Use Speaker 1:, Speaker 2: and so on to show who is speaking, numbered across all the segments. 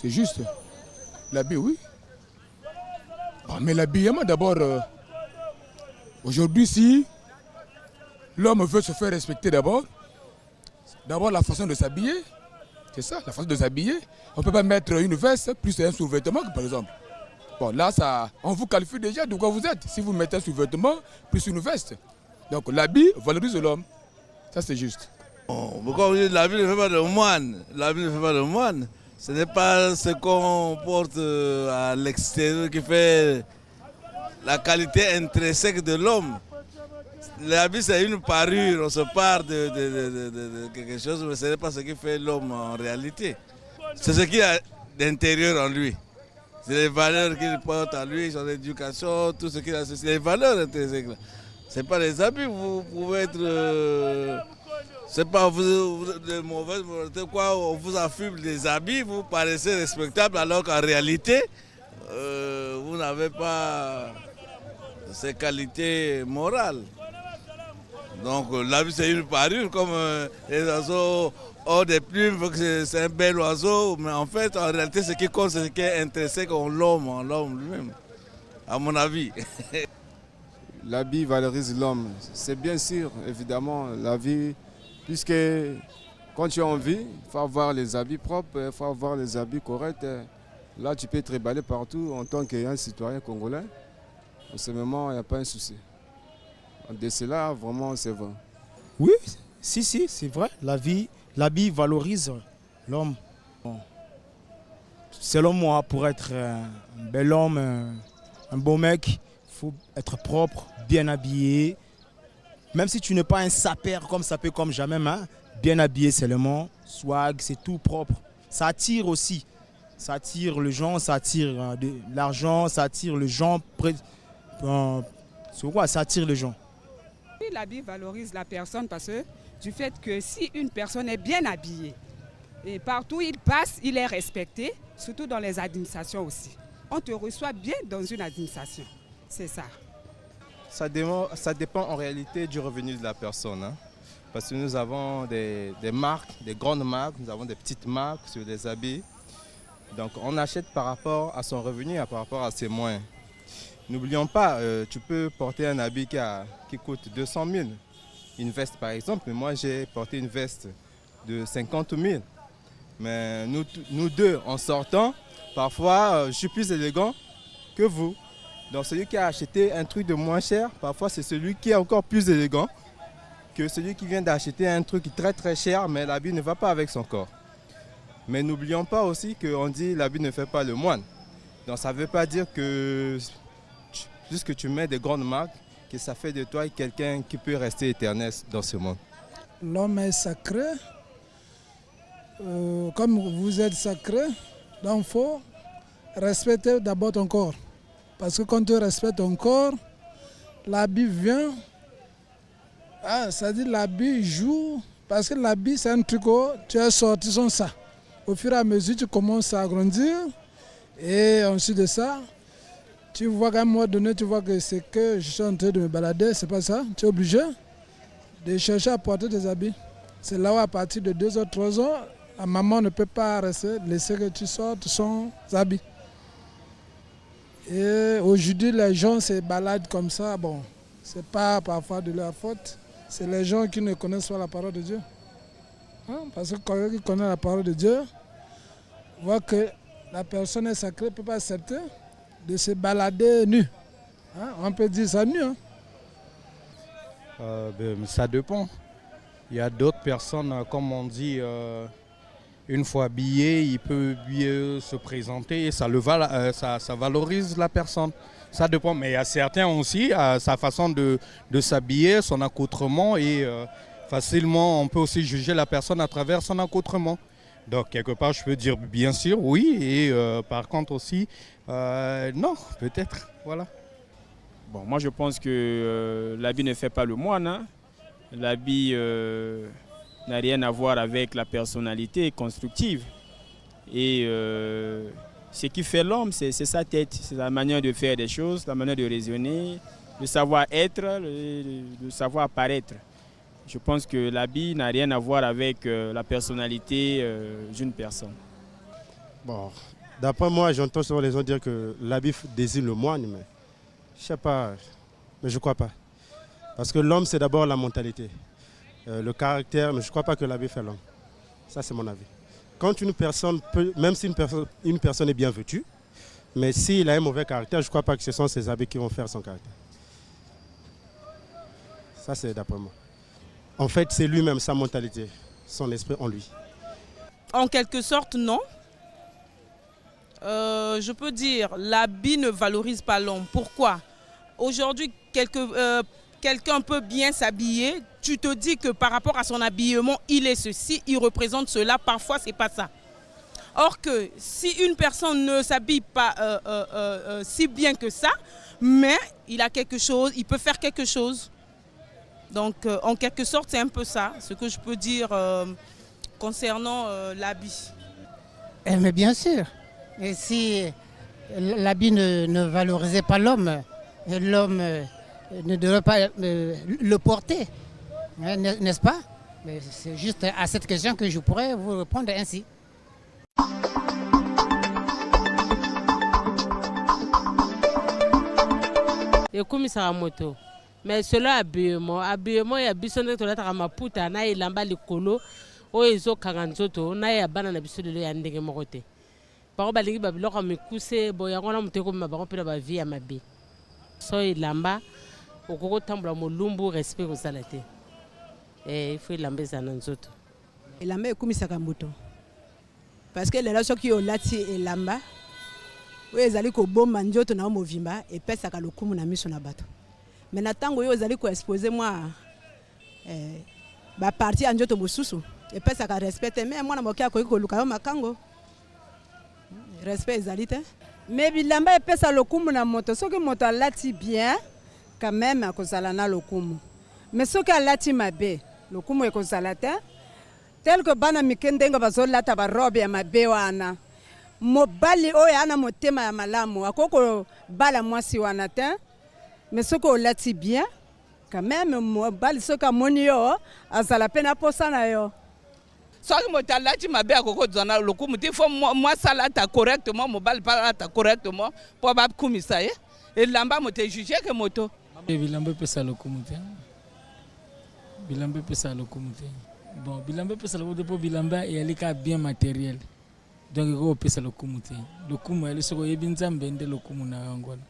Speaker 1: c'est juste. L'habit, oui. Ah, mais l'habillement, d'abord, aujourd'hui, si l'homme veut se faire respecter d'abord la façon de s'habiller, c'est ça, la façon de s'habiller. On ne peut pas mettre une veste plus un sous-vêtement, par exemple. Bon, là, on vous qualifie déjà de quoi vous êtes. Si vous mettez un sous-vêtement plus une veste. Donc, l'habit valorise l'homme. Ça, c'est juste.
Speaker 2: Pourquoi vous dites l'habit ne fait pas de moine? L'habit ne fait pas de moine. Ce n'est pas ce qu'on porte à l'extérieur qui fait la qualité intrinsèque de l'homme. L'habit, c'est une parure, on se part de quelque chose, mais ce n'est pas ce qui fait l'homme en réalité. C'est ce qu'il a d'intérieur en lui. C'est les valeurs qu'il porte en lui, son éducation, tout ce qu'il a. C'est les valeurs intrinsèques. Ce n'est pas les habits, vous pouvez être... c'est pas vous de mauvaise volonté, quoi, on vous affuble des habits, vous paraissez respectable, alors qu'en réalité, vous n'avez pas ces qualités morales. Donc l'habit, c'est une parure, comme les oiseaux ont des plumes, c'est un bel oiseau, mais en fait, en réalité, ce qui compte, c'est ce qui est intrinsèque en l'homme lui-même, à mon avis.
Speaker 3: L'habit valorise l'homme. C'est bien sûr, évidemment, la vie, puisque quand tu as envie, il faut avoir les habits propres, il faut avoir les habits corrects. Là, tu peux être éballé partout en tant qu'un citoyen congolais. En ce moment, il n'y a pas un souci. De cela, vraiment, c'est vrai.
Speaker 4: Oui, si, c'est vrai. L'habit valorise l'homme. Bon. Selon moi, pour être un bel homme, un beau mec, il faut être propre, bien habillé. Même si tu n'es pas un sapeur comme jamais, hein, bien habillé seulement, swag, c'est tout propre. Ça attire aussi. Ça attire les gens, ça attire de l'argent, ça attire les gens. C'est quoi? Ça attire les gens.
Speaker 5: L'habit valorise la personne parce que du fait que si une personne est bien habillée, et partout où il passe, il est respecté, surtout dans les administrations aussi. On te reçoit bien dans une administration, c'est ça.
Speaker 6: Ça dépend en réalité du revenu de la personne. Hein. Parce que nous avons des marques, des grandes marques, nous avons des petites marques sur des habits. Donc on achète par rapport à son revenu et par rapport à ses moyens. N'oublions pas, tu peux porter un habit qui coûte 200 000. Une veste par exemple, moi j'ai porté une veste de 50 000. Mais nous deux, en sortant, parfois je suis plus élégant que vous. Donc celui qui a acheté un truc de moins cher, parfois c'est celui qui est encore plus élégant que celui qui vient d'acheter un truc très très cher, mais l'habit ne va pas avec son corps. Mais n'oublions pas aussi qu'on dit l'habit ne fait pas le moine. Donc ça ne veut pas dire que puisque tu mets des grandes marques, que ça fait de toi quelqu'un qui peut rester éternel dans ce monde.
Speaker 7: L'homme est sacré. Comme vous êtes sacré, donc il faut respecter d'abord ton corps. Parce que quand tu respectes ton corps, l'habit vient. C'est-à-dire l'habit joue. Parce que l'habit, c'est un truc où tu as sorti son ça. Au fur et à mesure, tu commences à grandir. Et ensuite de ça, tu vois qu'à un moment donné, tu vois que c'est que je suis en train de me balader, c'est pas ça. Tu es obligé de chercher à porter des habits. C'est là où à partir de 2 ou 3 ans, la maman ne peut pas laisser que tu sortes sans habits. Et aujourd'hui, les gens se baladent comme ça. Bon, c'est pas parfois de leur faute. C'est les gens qui ne connaissent pas la parole de Dieu. Parce que quand ils connaissent la parole de Dieu, voit que la personne est sacrée, ne peut pas accepter de se balader nu. On peut dire ça nu.
Speaker 8: Ça dépend. Il y a d'autres personnes, comme on dit, une fois habillé, il peut mieux se présenter et ça valorise la personne. Ça dépend, mais il y a certains aussi, sa façon de s'habiller, son accoutrement et facilement on peut aussi juger la personne à travers son accoutrement. Donc quelque part je peux dire bien sûr oui et par contre aussi non, peut-être, voilà.
Speaker 9: Bon, moi je pense que l'habit ne fait pas le moine. Hein. L'habit n'a rien à voir avec la personnalité constructive. Et ce qui fait l'homme, c'est sa tête, c'est la manière de faire des choses, la manière de raisonner, le savoir-être, le savoir paraître. Je pense que l'habit n'a rien à voir avec la personnalité d'une personne.
Speaker 10: Bon, d'après moi, j'entends souvent les gens dire que l'habit désigne le moine, mais je ne sais pas, mais je ne crois pas. Parce que l'homme, c'est d'abord la mentalité, le caractère, mais je ne crois pas que l'habit fait l'homme. Ça, c'est mon avis. Quand une personne peut, même si une personne est bien vêtue, mais s'il a un mauvais caractère, je ne crois pas que ce sont ses habits qui vont faire son caractère. Ça, c'est d'après moi. En fait, c'est lui-même, sa mentalité, son esprit en lui.
Speaker 11: En quelque sorte, non. Je peux dire, l'habit ne valorise pas l'homme. Pourquoi? Aujourd'hui, quelqu'un peut bien s'habiller, tu te dis que par rapport à son habillement, il est ceci, il représente cela, parfois c'est pas ça. Or que si une personne ne s'habille pas si bien que ça, mais il a quelque chose, il peut faire quelque chose. Donc en quelque sorte c'est un peu ça, ce que je peux dire concernant l'habit.
Speaker 12: Mais bien sûr, et si l'habit ne valorisait pas l'homme, l'homme ne devrait pas le porter, n'est-ce pas? C'est juste à cette question que je pourrais vous répondre ainsi.
Speaker 13: Ekomisaka moto mais cela habillement ya biso nde tolataka maputa na elamba likolo oyo ezokanga nzoto na ya bana na biso lelo ya ndenge moko te bango balingi babiloko ya mikuse bo yango na moto ekomema bango mpe na bavie ya mabe so elamba okoki kotambola molumbu respect kozala te ifo elamba ezala na nzoto
Speaker 14: elamba ekumisaka moto parce que lelo soki olati elamba oyo ezali kobomba nzoto na movimba epesaka lokumu na miso na bato mais na ntango oyo ezali koexpose mwa baparti ya nzoto mosusu epesaka respect te mais mwana moke akoki koluka yo makango respect ezali te
Speaker 15: mais bilamba epesa lokumu na moto soki moto alati bien quand même akozala na lokumu mais soki alati mabe lokumu ekozala te tel que bana mike ndenge bazolata barobe ya mabe wana mobali oyo ana motema ya malamu akoko bala mwasi wana te mais soki olati bien quand même mobali soki amoni yo azala pe na posa na yo
Speaker 11: soki moto alati mabe akokozwa na lokumu te fo mwasi alata correctement mobali mpe alata correctement mpo bakumisa ye elamba moto ejuge ke moto
Speaker 16: bilamba epesa lokumu te bilamba epesa lokumu te bon bilamba epesa lokumu te mpo bilamba eyali kaka bien matériel donc ekopesa lokumu te lokumu yali soki oyebi nzambe nde lokumu na yango wana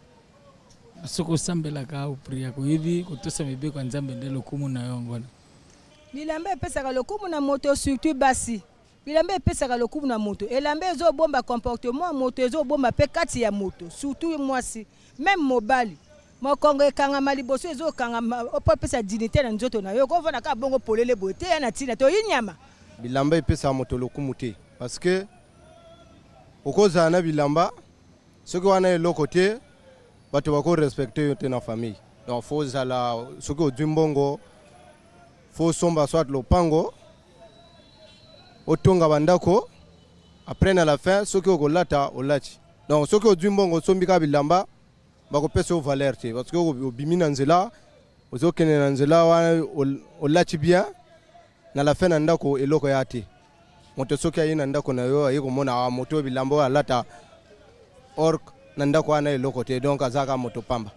Speaker 16: soki osambelaka opriaka oyebi kotosa mibeko ya nzambe nde lokumu na yango wana
Speaker 15: bilamba epesaka lokumu na moto surtout basi bilamba epesaka lokumu na moto elamba ezobomba comportement ya moto ezobomba mpe kati ya moto surtout mwasi même mobali mokongo ekangama liboso ezokangama opo epesa dignité na nzoto na yo kovanda kaka bongo polele boye te ya na ntina to yinyama
Speaker 17: bilamba epesaka moto lokumu te parce que okozala na bilamba soki wana eloko te bato bakorespecte yo te na famille donc fo ozala soki ozwi mbongo fo osomba soit lopango otonga bandako après na la fin soki okolata olati donc soki ozwi mbongo osombi ka bilamba bakopesa yo valeur te parce que obimi na nzela ozokende na nzela wana olati bien na la fin na ndako eloko ya te moto soki aye na ndako na yo aye komona moto bilamba oyo alata ork na ndako wana eloko te donc azaka moto pamba